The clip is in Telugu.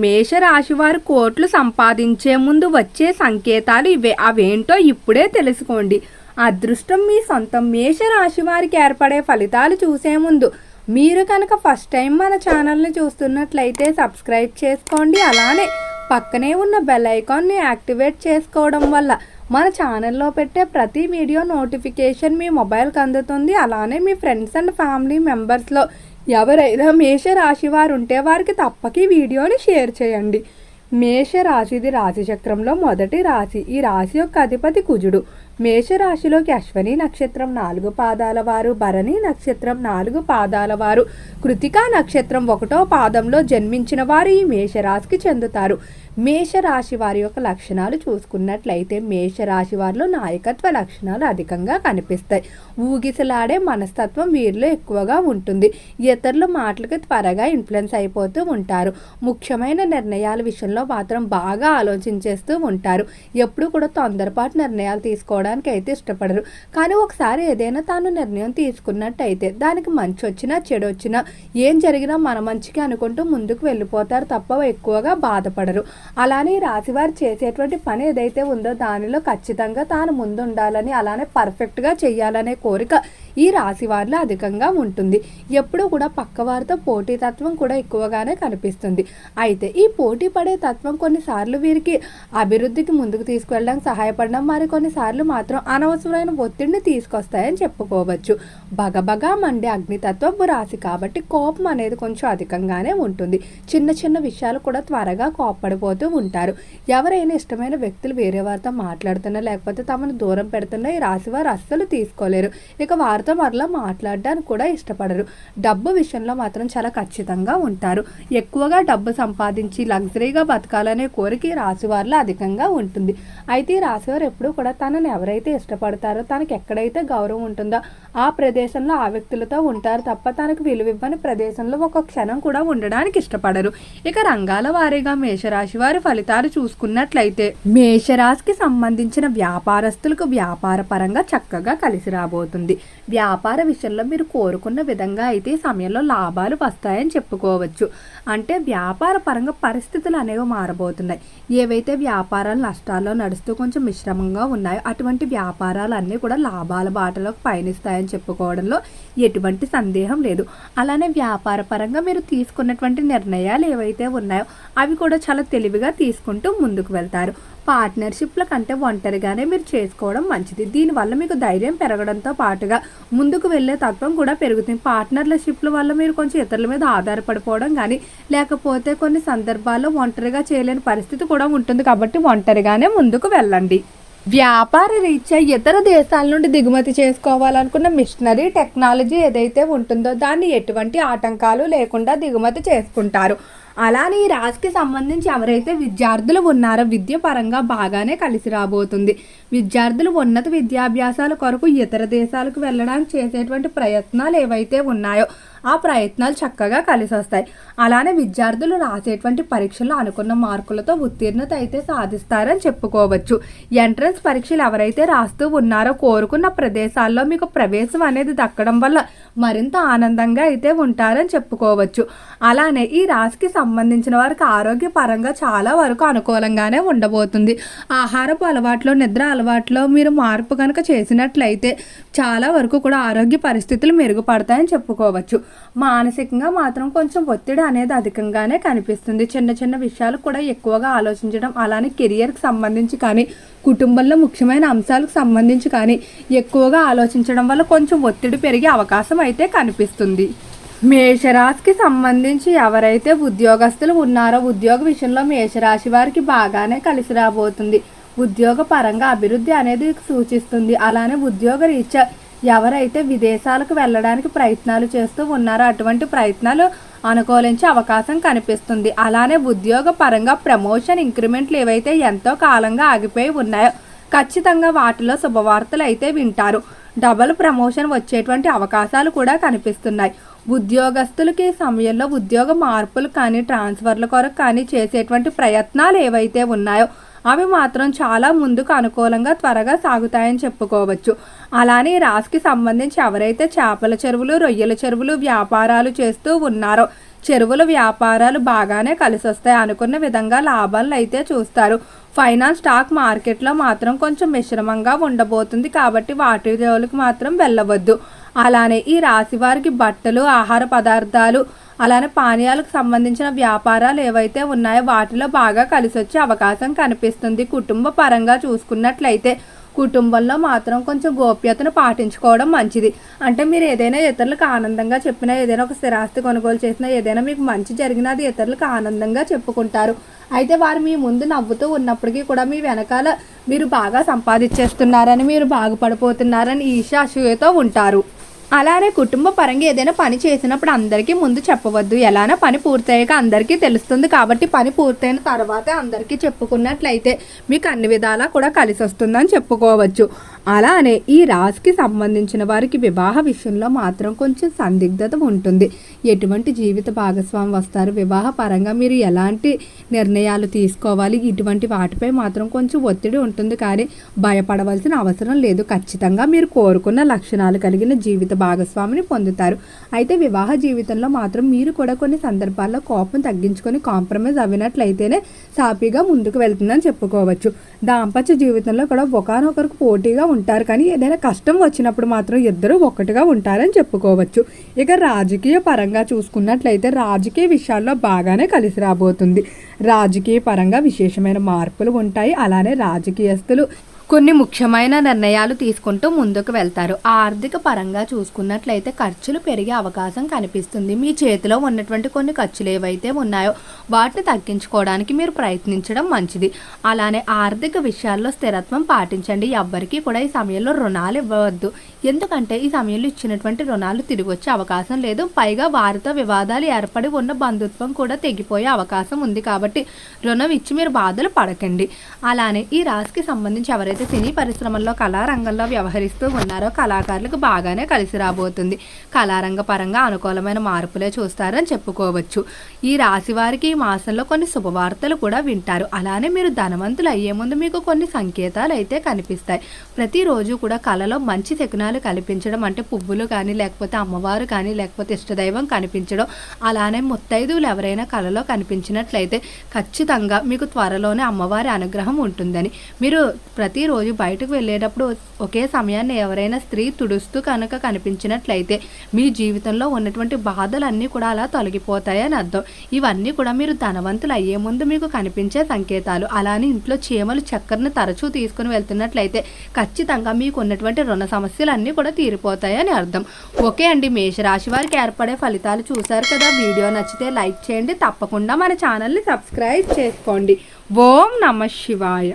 మేషరాశి వారు కోట్లు సంపాదించే ముందు వచ్చే సంకేతాలు ఇవే. అవేంటో ఇప్పుడే తెలుసుకోండి. అదృష్టం మీ సొంతం. మేషరాశి వారికి ఏర్పడే ఫలితాలు చూసే ముందు మీరు కనుక ఫస్ట్ టైం మన ఛానల్ని చూస్తున్నట్లయితే సబ్స్క్రైబ్ చేసుకోండి. అలానే పక్కనే ఉన్న బెల్ ఐకాన్ని యాక్టివేట్ చేసుకోవడం వల్ల మన ఛానల్లో పెట్టే ప్రతి వీడియో నోటిఫికేషన్ మీ మొబైల్కి అందుతుంది. అలానే మీ ఫ్రెండ్స్ అండ్ ఫ్యామిలీ మెంబర్స్లో ఎవరైనా మేషరాశి వారు ఉంటే వారికి తప్పక ఈ వీడియోని షేర్ చేయండి. మేషరాశిది రాశి చక్రంలో మొదటి రాశి. ఈ రాశి యొక్క అధిపతి కుజుడు. మేషరాశిలోకి అశ్వని నక్షత్రం 4 పాదాల వారు, భరణి నక్షత్రం 4 పాదాల వారు, కృతికా నక్షత్రం 1వ పాదంలో జన్మించిన వారు ఈ మేషరాశికి చెందుతారు. మేషరాశి వారి యొక్క లక్షణాలు చూసుకున్నట్లయితే మేషరాశి వారిలో నాయకత్వ లక్షణాలు అధికంగా కనిపిస్తాయి. ఊగిసలాడే మనస్తత్వం వీరిలో ఎక్కువగా ఉంటుంది. ఇతరుల మాటలకు త్వరగా ఇన్ఫ్లుయెన్స్ అయిపోతూ ఉంటారు. ముఖ్యమైన నిర్ణయాల విషయంలో మాత్రం బాగా ఆలోచించేస్తూ ఉంటారు. ఎప్పుడు కూడా తొందరపాటు నిర్ణయాలు తీసుకోవడానికి అయితే ఇష్టపడరు. కానీ ఒకసారి ఏదైనా తాను నిర్ణయం తీసుకున్నట్టయితే దానికి మంచి వచ్చినా చెడు వచ్చినా ఏం జరిగినా మన మంచికి అనుకుంటూ ముందుకు వెళ్ళిపోతారు తప్ప ఎక్కువగా బాధపడరు. అలానే రాశివారు చేసేటువంటి పని ఏదైతే ఉందో దానిలో ఖచ్చితంగా తాను ముందు ఉండాలని, అలానే పర్ఫెక్ట్గా చెయ్యాలనే కోరిక ఈ రాశి వారిలో అధికంగా ఉంటుంది. ఎప్పుడు కూడా పక్కవారితో పోటీతత్వం కూడా ఎక్కువగానే కనిపిస్తుంది. అయితే ఈ పోటీ పడే తత్వం కొన్నిసార్లు వీరికి అభివృద్ధికి ముందుకు తీసుకువెళ్ళడానికి సహాయపడడం, మరి కొన్నిసార్లు మాత్రం అనవసరమైన ఒత్తిడిని తీసుకొస్తాయని చెప్పుకోవచ్చు. బగబగా మండే అగ్నితత్వపు రాశి కాబట్టి కోపం అనేది కొంచెం అధికంగానే ఉంటుంది. చిన్న చిన్న విషయాలు కూడా త్వరగా కోప్పడిపోతూ ఉంటారు. ఎవరైనా ఇష్టమైన వ్యక్తులు వేరే వారితో మాట్లాడుతున్నా లేకపోతే తమను దూరం పెడుతున్నా ఈ రాశి వారు అస్సలు తీసుకోలేరు. ఇక వారితో మరలా మాట్లాడడానికి కూడా ఇష్టపడరు. డబ్బు విషయంలో మాత్రం చాలా ఖచ్చితంగా ఉంటారు. ఎక్కువగా డబ్బు సంపాదించి లగ్జరీగా బతకాలనే కోరిక ఈ రాశి వారిలో అధికంగా ఉంటుంది. అయితే ఈ రాశి వారు ఎప్పుడు కూడా తనని ఎవరైతే ఇష్టపడతారో, తనకి ఎక్కడైతే గౌరవం ఉంటుందో ఆ ప్రదేశంలో ఆ వ్యక్తులతో ఉంటారు తప్ప తనకు విలువివ్వని ప్రదేశంలో ఒక క్షణం కూడా ఉండడానికి ఇష్టపడరు. ఇక రంగాల వారీగా మేషరాశి వారి ఫలితాలు చూసుకున్నట్లయితే మేషరాశికి సంబంధించిన వ్యాపారస్తులకు వ్యాపార పరంగా చక్కగా కలిసి రాబోతుంది. వ్యాపార విషయంలో మీరు కోరుకున్న విధంగా అయితే సమయంలో లాభాలు వస్తాయని చెప్పుకోవచ్చు. అంటే వ్యాపార పరంగా పరిస్థితులు అనేవి మారబోతున్నాయి. ఏవైతే వ్యాపారాలు నష్టాల్లో నడుస్తూ కొంచెం మిశ్రమంగా ఉన్నాయో అటువంటి వ్యాపారాలన్నీ కూడా లాభాల బాటలోకి పయనిస్తాయని చెప్పుకోవడంలో ఎటువంటి సందేహం లేదు. అలానే వ్యాపార పరంగా మీరు తీసుకున్నటువంటి నిర్ణయాలు ఏవైతే ఉన్నాయో అవి కూడా చాలా తెలివిగా తీసుకుంటూ ముందుకు వెళ్తారు. పార్ట్నర్షిప్ల కంటే ఒంటరిగానే మీరు చేసుకోవడం మంచిది. దీనివల్ల మీకు ధైర్యం పెరగడంతో పాటుగా ముందుకు వెళ్ళే తత్వం కూడా పెరుగుతుంది. పార్ట్నర్షిప్ల వల్ల మీరు కొంచెం ఇతరుల మీద ఆధారపడిపోవడం కానీ లేకపోతే కొన్ని సందర్భాల్లో ఒంటరిగా చేయలేని పరిస్థితి కూడా ఉంటుంది. కాబట్టి ఒంటరిగానే ముందుకు వెళ్ళండి. వ్యాపార రీత్యా ఇతర దేశాల నుండి దిగుమతి చేసుకోవాలనుకున్న మిషనరీ టెక్నాలజీ ఏదైతే ఉంటుందో దాన్ని ఎటువంటి ఆటంకాలు లేకుండా దిగుమతి చేసుకుంటారు. అలానే ఈ రాశికి సంబంధించి ఎవరైతే విద్యార్థులు ఉన్నారో విద్య పరంగా బాగానే కలిసి రాబోతుంది. విద్యార్థులు ఉన్నత విద్యాభ్యాసాల కొరకు ఇతర దేశాలకు వెళ్ళడానికి చేసేటువంటి ప్రయత్నాలు ఏవైతే ఉన్నాయో ఆ ప్రయత్నాలు చక్కగా కలిసి వస్తాయి. అలానే విద్యార్థులు రాసేటువంటి పరీక్షలు అనుకున్న మార్కులతో ఉత్తీర్ణత అయితే సాధిస్తారని చెప్పుకోవచ్చు. ఎంట్రన్స్ పరీక్షలు ఎవరైతే రాస్తూ ఉన్నారో కోరుకున్న ప్రదేశాల్లో మీకు ప్రవేశం అనేది దక్కడం వల్ల మరింత ఆనందంగా అయితే ఉంటారని చెప్పుకోవచ్చు. అలానే ఈ రాశికి సంబంధించిన వారికి ఆరోగ్యపరంగా చాలా వరకు అనుకూలంగానే ఉండబోతుంది. ఆహారపు అలవాట్లో, నిద్ర అలవాట్లో మీరు మార్పు కనుక చేసినట్లయితే చాలా వరకు కూడా ఆరోగ్య పరిస్థితులు మెరుగుపడతాయని చెప్పుకోవచ్చు. మానసికంగా మాత్రం కొంచెం ఒత్తిడి అనేది అధికంగానే కనిపిస్తుంది. చిన్న చిన్న విషయాలు కూడా ఎక్కువగా ఆలోచించడం, అలానే కెరియర్కి సంబంధించి కానీ కుటుంబంలో ముఖ్యమైన అంశాలకు సంబంధించి కానీ ఎక్కువగా ఆలోచించడం వల్ల కొంచెం ఒత్తిడి పెరిగే అవకాశం అయితే కనిపిస్తుంది. మేషరాశికి సంబంధించి ఎవరైతే ఉద్యోగస్తులు ఉన్నారో ఉద్యోగ విషయంలో మేషరాశి వారికి బాగానే కలిసి రాబోతుంది. ఉద్యోగ పరంగా అభివృద్ధి అనేది సూచిస్తుంది. అలానే ఉద్యోగ రీత్యా ఎవరైతే విదేశాలకు వెళ్ళడానికి ప్రయత్నాలు చేస్తూ ఉన్నారో అటువంటి ప్రయత్నాలు అనుకూలించే అవకాశం కనిపిస్తుంది. అలానే ఉద్యోగ పరంగా ప్రమోషన్, ఇంక్రిమెంట్లు ఏవైతే ఎంతో కాలంగా ఆగిపోయి ఉన్నాయో ఖచ్చితంగా వాటిలో శుభవార్తలు అయితే వింటారు. డబుల్ ప్రమోషన్ వచ్చేటువంటి అవకాశాలు కూడా కనిపిస్తున్నాయి. ఉద్యోగస్తులకి సమయంలో ఉద్యోగ మార్పులు కానీ ట్రాన్స్ఫర్ల కొరకు కానీ చేసేటువంటి ప్రయత్నాలు ఏవైతే ఉన్నాయో అవి మాత్రం చాలా ముందుకు అనుకూలంగా త్వరగా సాగుతాయని చెప్పుకోవచ్చు. అలానే రాశికి సంబంధించి ఎవరైతే చేపల చెరువులు, రొయ్యల చెరువులు వ్యాపారాలు చేస్తూ ఉన్నారో చెరువుల వ్యాపారాలు బాగానే కలిసి వస్తాయి. అనుకున్న విధంగా లాభాలను అయితే చూస్తారు. ఫైనాన్స్ స్టాక్ మార్కెట్లో మాత్రం కొంచెం మిశ్రమంగా ఉండబోతుంది కాబట్టి వాటి జోలికి మాత్రం వెళ్ళవద్దు. అలానే ఈ రాశి వారికి బట్టలు, ఆహార పదార్థాలు, అలానే పానీయాలకు సంబంధించిన వ్యాపారాలు ఏవైతే ఉన్నాయో వాటిలో బాగా కలిసి వచ్చే అవకాశం కనిపిస్తుంది. కుటుంబ పరంగా చూసుకున్నట్లయితే కుటుంబంలో మాత్రం కొంచెం గోప్యతను పాటించుకోవడం మంచిది. అంటే మీరు ఏదైనా ఇతరులకు ఆనందంగా చెప్పినా, ఏదైనా ఒక స్థిరాస్తి కొనుగోలు చేసినా, ఏదైనా మీకు మంచి జరిగినా అది ఇతరులకు ఆనందంగా చెప్పుకుంటారు. అయితే వారు మీ ముందు నవ్వుతూ ఉన్నప్పటికీ కూడా మీ వెనకాల మీరు బాగా సంపాదించేస్తున్నారని, మీరు బాగుపడిపోతున్నారని ఈర్ష్య అసూయతో ఉంటారు. అలానే కుటుంబ పరంగా ఏదైనా పని చేసినప్పుడు అందరికీ ముందు చెప్పవద్దు. ఎలానో పని పూర్తయ్యాక అందరికీ తెలుస్తుంది కాబట్టి పని పూర్తయిన తర్వాతే అందరికీ చెప్పుకున్నట్లయితే మీకు అన్ని విధాలా కూడా కలిసి వస్తుందని చెప్పుకోవచ్చు. అలానే ఈ రాశికి సంబంధించిన వారికి వివాహ విషయంలో మాత్రం కొంచెం సందిగ్ధత ఉంటుంది. ఎటువంటి జీవిత భాగస్వామి వస్తారు, వివాహ పరంగా మీరు ఎలాంటి నిర్ణయాలు తీసుకోవాలి, ఇటువంటి వాటిపై మాత్రం కొంచెం ఒత్తిడి ఉంటుంది. కానీ భయపడవలసిన అవసరం లేదు. ఖచ్చితంగా మీరు కోరుకున్న లక్షణాలు కలిగిన జీవిత భాగస్వామిని పొందుతారు. అయితే వివాహ జీవితంలో మాత్రం మీరు కూడా కొన్ని సందర్భాల్లో కోపం తగ్గించుకొని కాంప్రమైజ్ అవినట్లయితేనే సాఫీగా ముందుకు వెళ్తుందని చెప్పుకోవచ్చు. దాంపత్య జీవితంలో కూడా ఒకరికొకరికి పోటీగా ఉంటారు. కానీ ఏదైనా కష్టం వచ్చినప్పుడు మాత్రం ఇద్దరు ఒక్కటిగా ఉంటారని చెప్పుకోవచ్చు. ఇక రాజకీయ పరంగా చూసుకున్నట్లయితే రాజకీయ విషయాల్లో బాగానే కలిసి రాబోతుంది. రాజకీయ పరంగా విశేషమైన మార్పులు ఉంటాయి. అలానే రాజకీయస్తులు కొన్ని ముఖ్యమైన నిర్ణయాలు తీసుకుంటూ ముందుకు వెళ్తారు. ఆర్థిక పరంగా చూసుకున్నట్లయితే ఖర్చులు పెరిగే అవకాశం కనిపిస్తుంది. మీ చేతిలో ఉన్నటువంటి కొన్ని ఖర్చులు ఏవైతే ఉన్నాయో వాటిని తగ్గించుకోవడానికి మీరు ప్రయత్నించడం మంచిది. అలానే ఆర్థిక విషయాల్లో స్థిరత్వం పాటించండి. ఎవ్వరికీ కూడా ఈ సమయంలో రుణాలు ఇవ్వవద్దు. ఎందుకంటే ఈ సమయంలో ఇచ్చినటువంటి రుణాలు తిరిగి వచ్చే అవకాశం లేదు. పైగా వారితో వివాదాలు ఏర్పడి ఉన్న బంధుత్వం కూడా తెగిపోయే అవకాశం ఉంది. కాబట్టి రుణం ఇచ్చి మీరు బాధలు పడకండి. అలానే ఈ రాశికి సంబంధించి ఎవరైతే సినీ పరిశ్రమల్లో కళారంగంలో వ్యవహరిస్తూ ఉన్నారో కళాకారులకు బాగానే కలిసి రాబోతుంది. కళారంగ పరంగా అనుకూలమైన మార్పులే చూస్తారని చెప్పుకోవచ్చు. ఈ రాశి వారికి ఈ మాసంలో కొన్ని శుభవార్తలు కూడా వింటారు. అలానే మీరు ధనవంతులు అయ్యే ముందు మీకు కొన్ని సంకేతాలు అయితే కనిపిస్తాయి. ప్రతిరోజు కూడా కళలో మంచి శకునాలు కనిపించడం, అంటే పువ్వులు కానీ, లేకపోతే అమ్మవారు కానీ, లేకపోతే ఇష్టదైవం కనిపించడం, అలానే ముత్తైదువులు ఎవరైనా కళలో కనిపించినట్లయితే ఖచ్చితంగా మీకు త్వరలోనే అమ్మవారి అనుగ్రహం ఉంటుందని. మీరు ప్రతిరోజు బయటకు వెళ్ళేటప్పుడు ఒకే సమయాన్ని ఎవరైనా స్త్రీ తుడుస్తూ కనుక కనిపించినట్లయితే మీ జీవితంలో ఉన్నటువంటి బాధలన్నీ కూడా అలా తొలగిపోతాయని అర్థం. ఇవన్నీ కూడా మీరు ధనవంతులు అయ్యే ముందు మీకు కనిపించే సంకేతాలు. అలానే ఇంట్లో చీమలు చక్కెరను తరచూ తీసుకుని వెళ్తున్నట్లయితే ఖచ్చితంగా మీకు ఉన్నటువంటి రుణ సమస్యలు అన్నీ కూడా తీరిపోతాయని అర్థం. ఓకే అండి, మేషరాశి వారికి ఏర్పడే ఫలితాలు చూశారు కదా. వీడియో నచ్చితే లైక్ చేయండి. తప్పకుండా మన ఛానల్ని సబ్స్క్రైబ్ చేసుకోండి. ఓం నమః శివాయ.